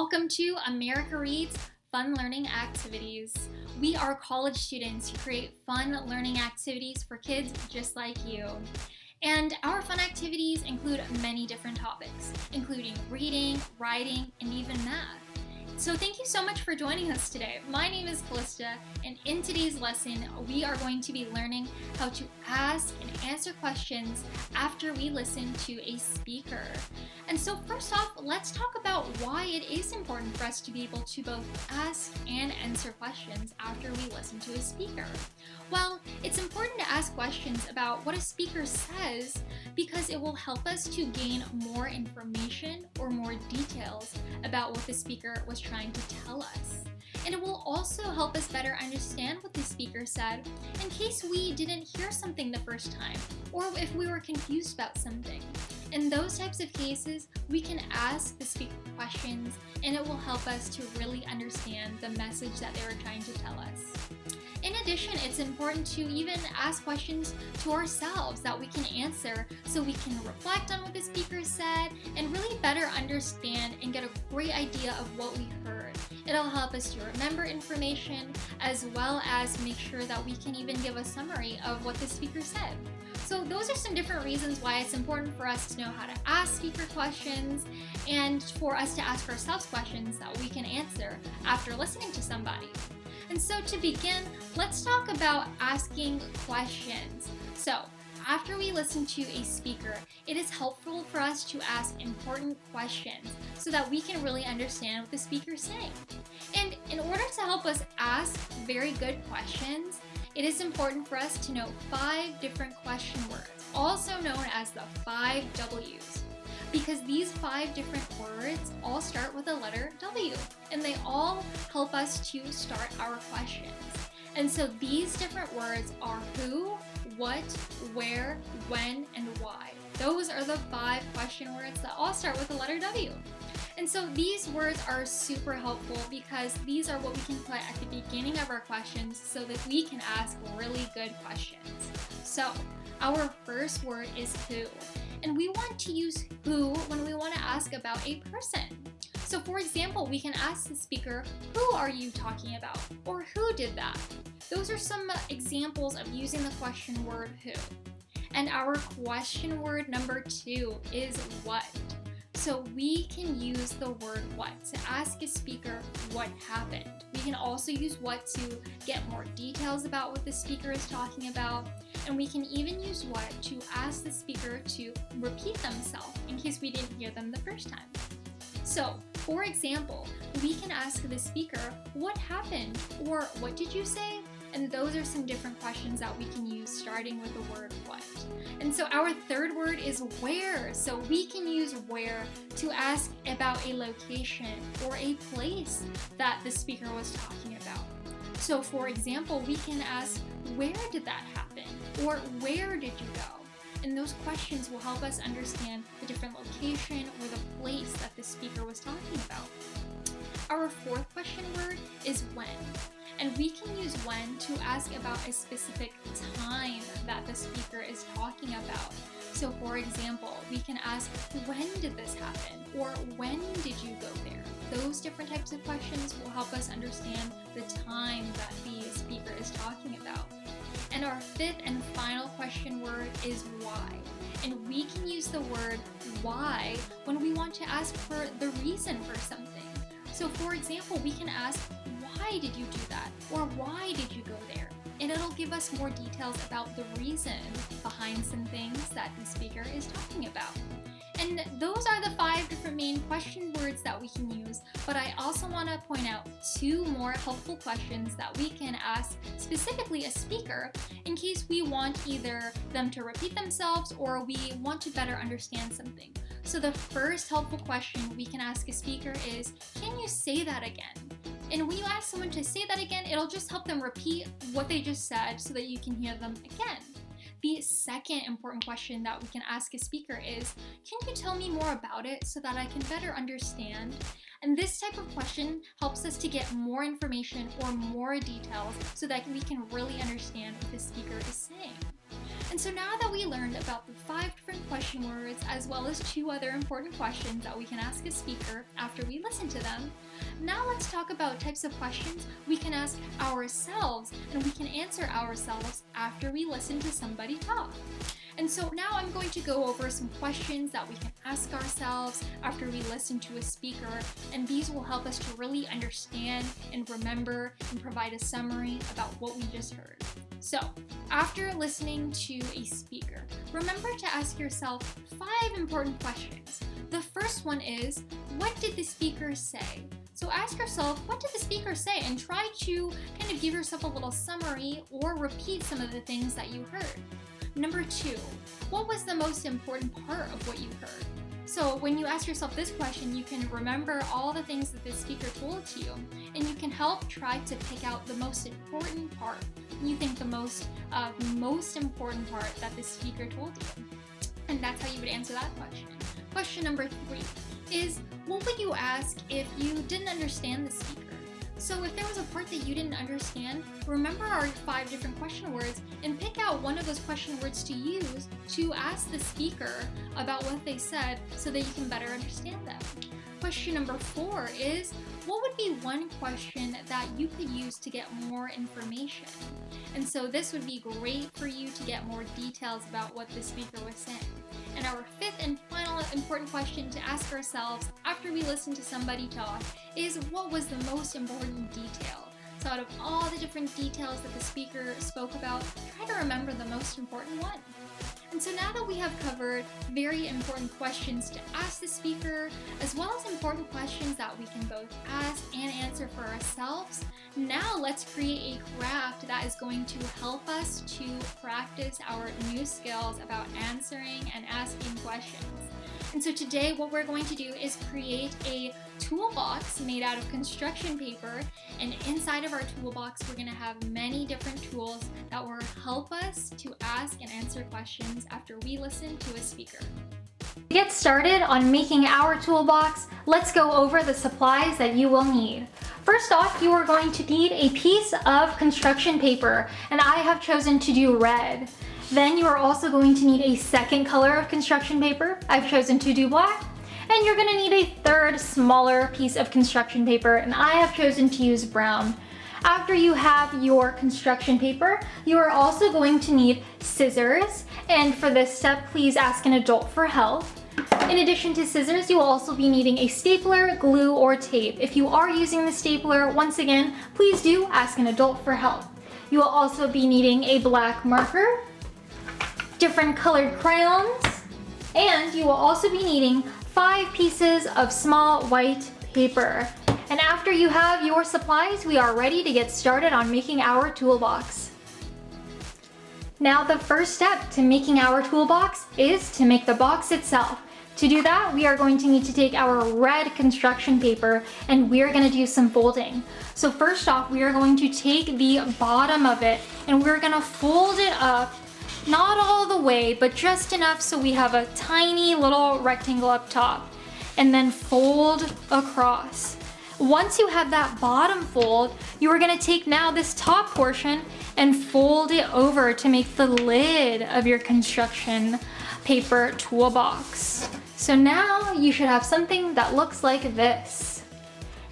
welcome to America Reads Fun Learning Activities. We are college students who create fun learning activities for kids just like you. And our fun activities include many different topics, including reading, writing, and even math. So thank you so much for joining us today. My name is Callista, and in today's lesson, we are going to be learning how to ask and answer questions after we listen to a speaker. And so first off, let's talk about why it is important for us to be able to both ask and answer questions after we listen to a speaker. Well, it's important to ask questions about what a speaker says because it will help us to gain more information or more details about what the speaker was trying to tell us. And it will also help us better understand what the speaker said in case we didn't hear something the first time or if we were confused about something. In those types of cases, we can ask the speaker questions and it will help us to really understand the message that they were trying to tell us. In addition, it's important to even ask questions to ourselves that we can answer so we can reflect on what the speaker said and really better understand and get a great idea of what we heard. It'll help us to remember information as well as make sure that we can even give a summary of what the speaker said. So those are some different reasons why it's important for us to know how to ask speaker questions and for us to ask ourselves questions that we can answer after listening to somebody. And so to begin, let's talk about asking questions. So after we listen to a speaker, it is helpful for us to ask important questions so that we can really understand what the speaker is saying. And in order to help us ask very good questions, it is important for us to know 5 different question words, also known as the 5 W's. Because these 5 different words all start with the letter W, and they all help us to start our questions. And so these different words are who, what, where, when, and why. Those are the 5 question words that all start with the letter W. And so these words are super helpful because these are what we can put at the beginning of our questions so that we can ask really good questions. So our first word is who. And we want to use who when we want to ask about a person. So for example, we can ask the speaker, who are you talking about? Or who did that? Those are some examples of using the question word who. And our question word number 2 is what. So we can use the word what to ask a speaker what happened. We can also use what to get more details about what the speaker is talking about. And we can even use what to ask the speaker to repeat themselves in case we didn't hear them the first time. So, for example, we can ask the speaker, what happened? Or what did you say? And those are some different questions that we can use starting with the word what. And so our third word is where. So we can use where to ask about a location or a place that the speaker was talking about. So for example, we can ask, where did that happen? Or where did you go? And those questions will help us understand the different location or the place that the speaker was talking about. Our fourth question word is when. And we can use when to ask about a specific time that the speaker is talking about. So for example, we can ask, when did this happen? Or when did you go there? Those different types of questions will help us understand the time that the speaker is talking about. And our fifth and final question word is why. And we can use the word why when we want to ask for the reason for something. So for example, we can ask, why did you do that? Or why did you go there? And it'll give us more details about the reason behind some things that the speaker is talking about. And those are the 5 different main question words that we can use, but I also want to point out 2 more helpful questions that we can ask specifically a speaker in case we want either them to repeat themselves or we want to better understand something. So the first helpful question we can ask a speaker is, can you say that again? And when you ask someone to say that again, it'll just help them repeat what they just said so that you can hear them again. The second important question that we can ask a speaker is, can you tell me more about it so that I can better understand? And this type of question helps us to get more information or more details so that we can really understand what the speaker is saying. And so now that we learned about the 5 different question words as well as 2 other important questions that we can ask a speaker after we listen to them, now let's talk about types of questions we can ask ourselves and we can answer ourselves after we listen to somebody talk. And so now I'm going to go over some questions that we can ask ourselves after we listen to a speaker, and these will help us to really understand and remember and provide a summary about what we just heard. So, after listening to a speaker, remember to ask yourself 5 important questions. The first one is, what did the speaker say? So ask yourself, what did the speaker say? And try to kind of give yourself a little summary or repeat some of the things that you heard. Number 2, what was the most important part of what you heard? So when you ask yourself this question, you can remember all the things that the speaker told you, and you can help try to pick out the most important part. You think the most important part that the speaker told you. And that's how you would answer that question. Question number 3 is, what would you ask if you didn't understand the speaker? So if there was a part that you didn't understand, remember our 5 different question words and pick out one of those question words to use to ask the speaker about what they said so that you can better understand them. Question number 4 is, what would be one question that you could use to get more information? And so this would be great for you to get more details about what the speaker was saying. And our 5th and final important question to ask ourselves after we listen to somebody talk is, what was the most important detail? So out of all the different details that the speaker spoke about, try to remember the most important one. And so now that we have covered very important questions to ask the speaker, as well as important questions that we can both ask and answer for ourselves, now let's create a craft that is going to help us to practice our new skills about answering and asking questions. And so today what we're going to do is create a toolbox made out of construction paper, and inside of our toolbox we're going to have many different tools that will help us to ask and answer questions after we listen to a speaker. To get started on making our toolbox, let's go over the supplies that you will need. First off, you are going to need a piece of construction paper, and I have chosen to do red. Then you are also going to need a second color of construction paper. I've chosen to do black. And you're going to need a third smaller piece of construction paper, and I have chosen to use brown. After you have your construction paper, you are also going to need scissors, and for this step, please ask an adult for help. In addition to scissors, you will also be needing a stapler, glue, or tape. If you are using the stapler, once again, please do ask an adult for help. You will also be needing a black marker, different colored crayons, and you will also be needing 5 pieces of small white paper. And after you have your supplies, we are ready to get started on making our toolbox. Now the first step to making our toolbox is to make the box itself. To do that, we are going to need to take our red construction paper and we're going to do some folding. So first off, we are going to take the bottom of it and we're going to fold it up, not all the way, but just enough so we have a tiny little rectangle up top, and then fold across. Once you have that bottom fold, you are going to take now this top portion and fold it over to make the lid of your construction paper toolbox. So now you should have something that looks like this.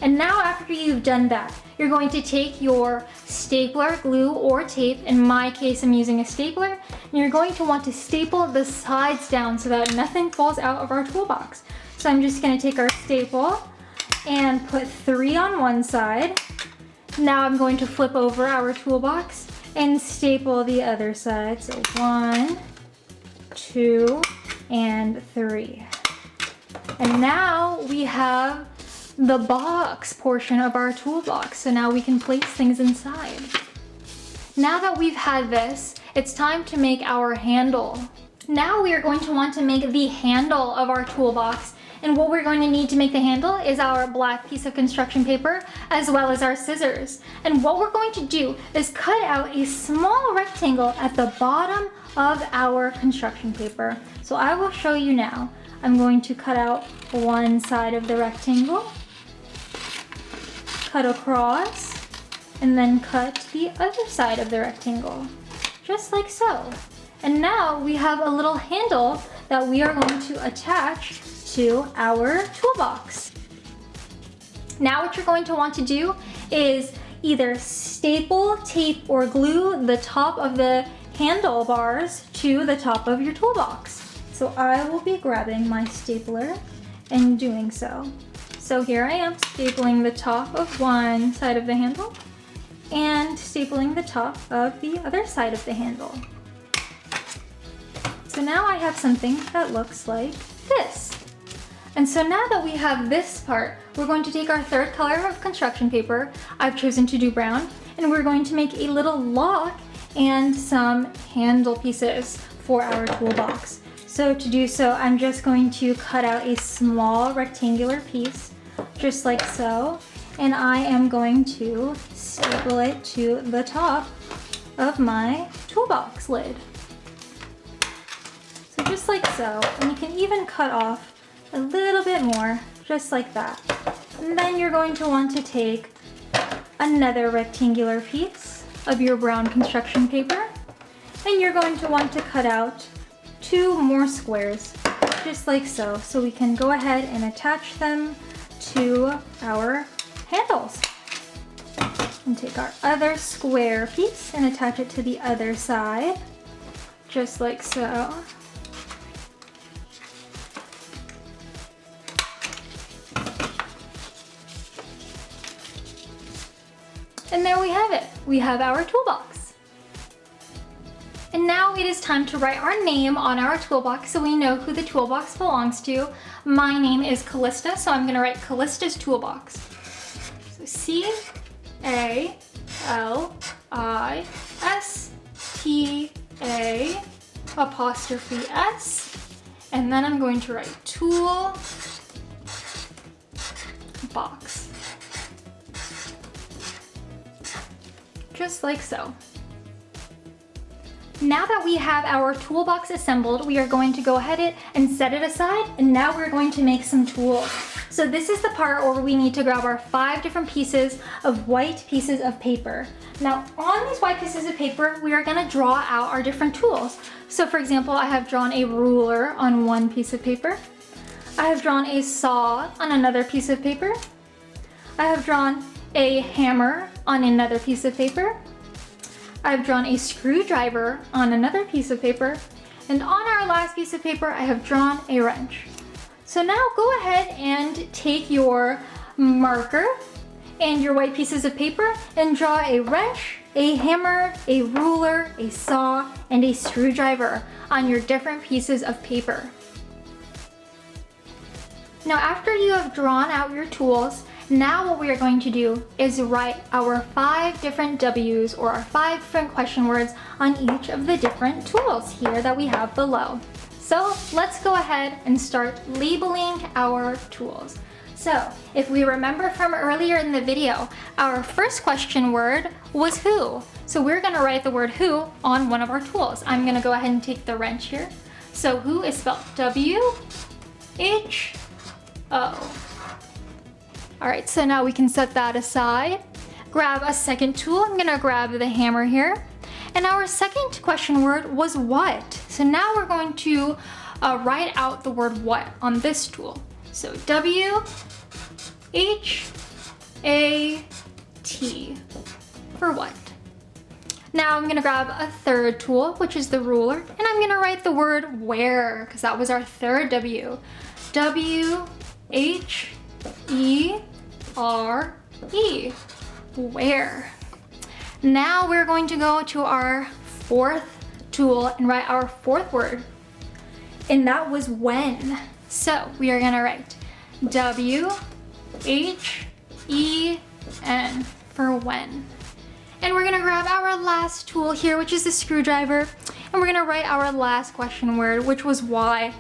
And now after you've done that, you're going to take your stapler, glue, or tape. In my case, I'm using a stapler. And you're going to want to staple the sides down so that nothing falls out of our toolbox. So I'm just going to take our staple and put 3 on one side. Now I'm going to flip over our toolbox and staple the other side. So 1, 2, and 3. And now we have the box portion of our toolbox. So now we can place things inside. Now that we've had this, it's time to make our handle. Now we are going to want to make the handle of our toolbox. And what we're going to need to make the handle is our black piece of construction paper as well as our scissors. And what we're going to do is cut out a small rectangle at the bottom of our construction paper. So I will show you now. I'm going to cut out one side of the rectangle, cut across, and then cut the other side of the rectangle, just like so. And now we have a little handle that we are going to attach to our toolbox. Now what you're going to want to do is either staple, tape, or glue the top of the handlebars to the top of your toolbox. So I will be grabbing my stapler and doing so. So here I am stapling the top of one side of the handle and stapling the top of the other side of the handle. So now I have something that looks like this. And so now that we have this part, we're going to take our third color of construction paper. I've chosen to do brown, and we're going to make a little lock and some handle pieces for our toolbox. So to do so, I'm just going to cut out a small rectangular piece, just like so, and I am going to staple it to the top of my toolbox lid. So just like so, and you can even cut off a little bit more, just like that. And then you're going to want to take another rectangular piece of your brown construction paper, and you're going to want to cut out 2 more squares, just like so. So we can go ahead and attach them to our handles. And take our other square piece and attach it to the other side, just like so. And there we have it. We have our toolbox. And now it is time to write our name on our toolbox so we know who the toolbox belongs to. My name is Callista, so I'm gonna write Callista's toolbox. So C-A-L-I-S-T-A''S, and then I'm going to write tool box. Just like so. Now that we have our toolbox assembled, we are going to go ahead and set it aside, and now we're going to make some tools. So this is the part where we need to grab our 5 different pieces of white pieces of paper. Now on these white pieces of paper, we are gonna draw out our different tools. So for example, I have drawn a ruler on one piece of paper. I have drawn a saw on another piece of paper. I have drawn a hammer on another piece of paper. I've drawn a screwdriver on another piece of paper. And on our last piece of paper, I have drawn a wrench. So now go ahead and take your marker and your white pieces of paper and draw a wrench, a hammer, a ruler, a saw, and a screwdriver on your different pieces of paper. Now after you have drawn out your tools, now what we are going to do is write our 5 different W's, or our 5 different question words on each of the different tools here that we have below. So let's go ahead and start labeling our tools. So if we remember from earlier in the video, our first question word was who. So we're gonna write the word who on one of our tools. I'm gonna go ahead and take the wrench here. So who is spelled W-H-O. All right, so now we can set that aside. Grab a second tool. I'm gonna grab the hammer here. And our second question word was what. So now we're going to write out the word what on this tool. So W-H-A-T for what. Now I'm gonna grab a third tool, which is the ruler, and I'm gonna write the word where, because that was our third W. W-H-E-R-E, where. Now we're going to go to our fourth tool and write our fourth word, and that was when. So we are gonna write W-H-E-N for when. And we're gonna grab our last tool here, which is the screwdriver, and we're gonna write our last question word, which was why.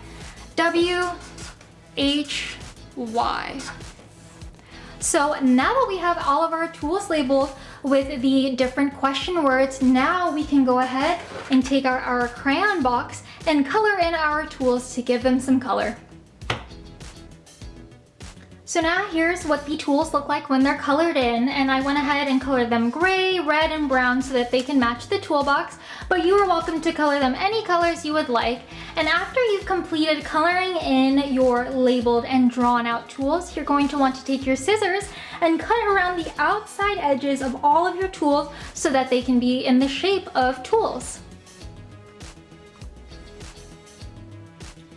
W-H-Y. So now that we have all of our tools labeled with the different question words, now we can go ahead and take our crayon box and color in our tools to give them some color. So now here's what the tools look like when they're colored in, and I went ahead and colored them gray, red, and brown so that they can match the toolbox. but you are welcome to color them any colors you would like. And after you've completed coloring in your labeled and drawn out tools, you're going to want to take your scissors and cut around the outside edges of all of your tools so that they can be in the shape of tools.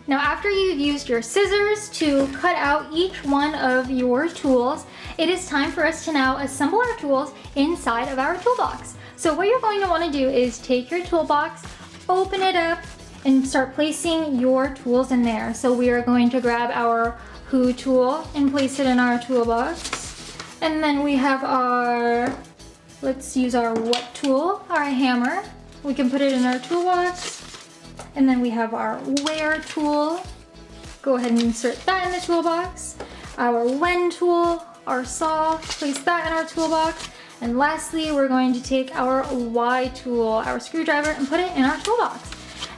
Now after you've used your scissors to cut out each one of your tools, it is time for us to now assemble our tools inside of our toolbox. So what you're going to want to do is take your toolbox, open it up, and start placing your tools in there. So we are going to grab our Who tool and place it in our toolbox. And then we have our, let's use our What tool, our hammer. We can put it in our toolbox. And then we have our Where tool. Go ahead and insert that in the toolbox. Our When tool, our saw, place that in our toolbox. And lastly, we're going to take our Why tool, our screwdriver, and put it in our toolbox.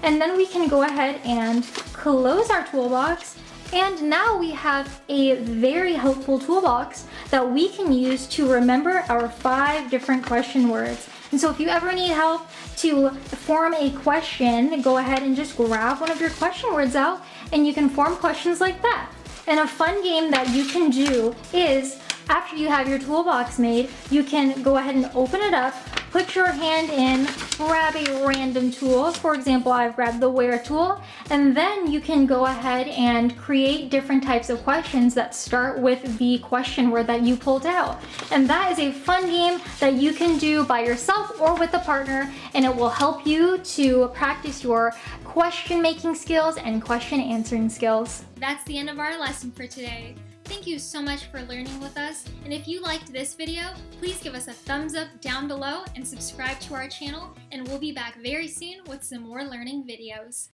And then we can go ahead and close our toolbox. And now we have a very helpful toolbox that we can use to remember our 5 different question words. And so if you ever need help to form a question, go ahead and just grab one of your question words out and you can form questions like that. And a fun game that you can do is, after you have your toolbox made, you can go ahead and open it up, put your hand in, grab a random tool. For example, I've grabbed the Where tool, and then you can go ahead and create different types of questions that start with the question word that you pulled out. And that is a fun game that you can do by yourself or with a partner, and it will help you to practice your question making skills and question answering skills. That's the end of our lesson for today. Thank you so much for learning with us, and if you liked this video, please give us a thumbs up down below and subscribe to our channel, and we'll be back very soon with some more learning videos.